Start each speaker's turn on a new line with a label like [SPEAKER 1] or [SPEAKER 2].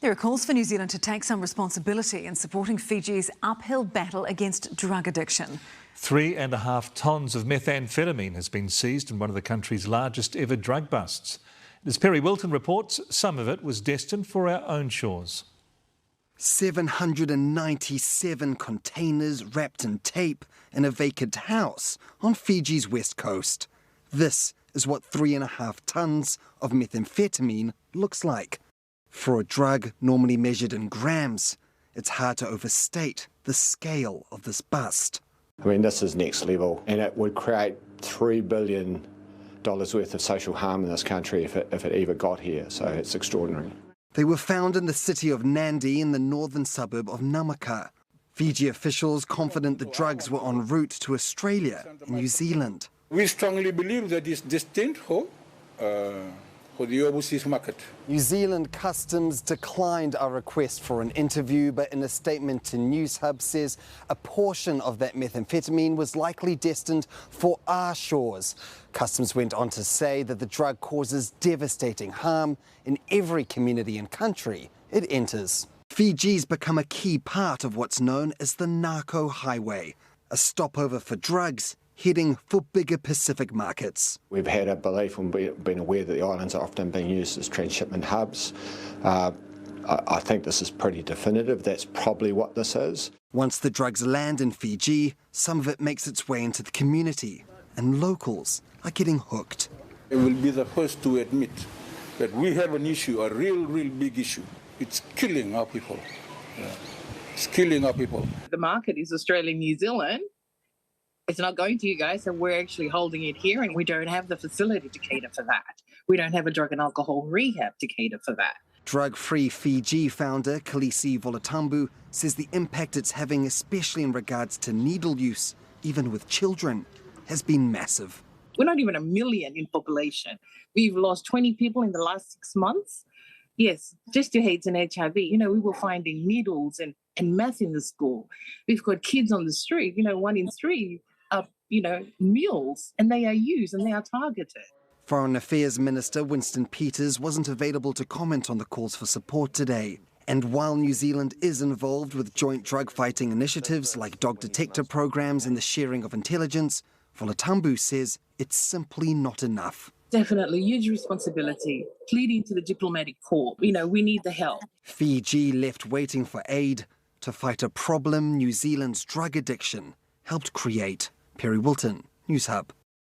[SPEAKER 1] There are calls for New Zealand to take some responsibility in supporting Fiji's uphill battle against drug addiction.
[SPEAKER 2] 3.5 tonnes of methamphetamine has been seized in one of the country's largest ever drug busts. As Perry Wilton reports, some of it was destined for our own shores.
[SPEAKER 3] 797 containers wrapped in tape in a vacant house on Fiji's west coast. This is what 3.5 tonnes of methamphetamine looks like. For a drug normally measured in grams, it's hard to overstate the scale of this bust.
[SPEAKER 4] I mean, this is next level, and it would create $3 billion worth of social harm in this country if it ever got here, so it's extraordinary.
[SPEAKER 3] They were found in the city of Nadi in the northern suburb of Namaka. Fiji officials confident the drugs were en route to Australia and New Zealand.
[SPEAKER 5] We strongly believe that it's destined for the overseas market.
[SPEAKER 3] New Zealand Customs declined our request for an interview, but in a statement to Newshub says a portion of that methamphetamine was likely destined for our shores. Customs went on to say that the drug causes devastating harm in every community and country it enters. Fiji's become a key part of what's known as the narco highway, a stopover for drugs heading for bigger Pacific markets.
[SPEAKER 4] We've had a belief and been aware that the islands are often being used as transshipment hubs. I think this is pretty definitive. That's probably what this is.
[SPEAKER 3] Once the drugs land in Fiji, some of it makes its way into the community, and locals are getting hooked.
[SPEAKER 5] I will be the first to admit that we have an issue, a real big issue. It's killing our people. Yeah. It's killing our people.
[SPEAKER 6] The market is Australia and New Zealand. It's not going to you guys, so we're actually holding it here, and we don't have the facility to cater for that. We don't have a drug and alcohol rehab to cater for that.
[SPEAKER 3] Drug-Free Fiji founder Kalisi Volatambu says the impact it's having, especially in regards to needle use, even with children, has been massive.
[SPEAKER 6] We're not even 1 million in population. We've lost 20 people in the last 6 months. Yes, just to AIDS and HIV. We were finding needles and meth in the school. We've got kids on the street, 1 in 3 are, mules, and they are used and they are targeted.
[SPEAKER 3] Foreign Affairs Minister Winston Peters wasn't available to comment on the calls for support today. And while New Zealand is involved with joint drug-fighting initiatives like dog detector programs and the sharing of intelligence, Volatambu says it's simply not enough.
[SPEAKER 6] Definitely huge responsibility, pleading to the diplomatic corps. We need the help.
[SPEAKER 3] Fiji left waiting for aid to fight a problem New Zealand's drug addiction helped create. Perry Wilton, Newshub.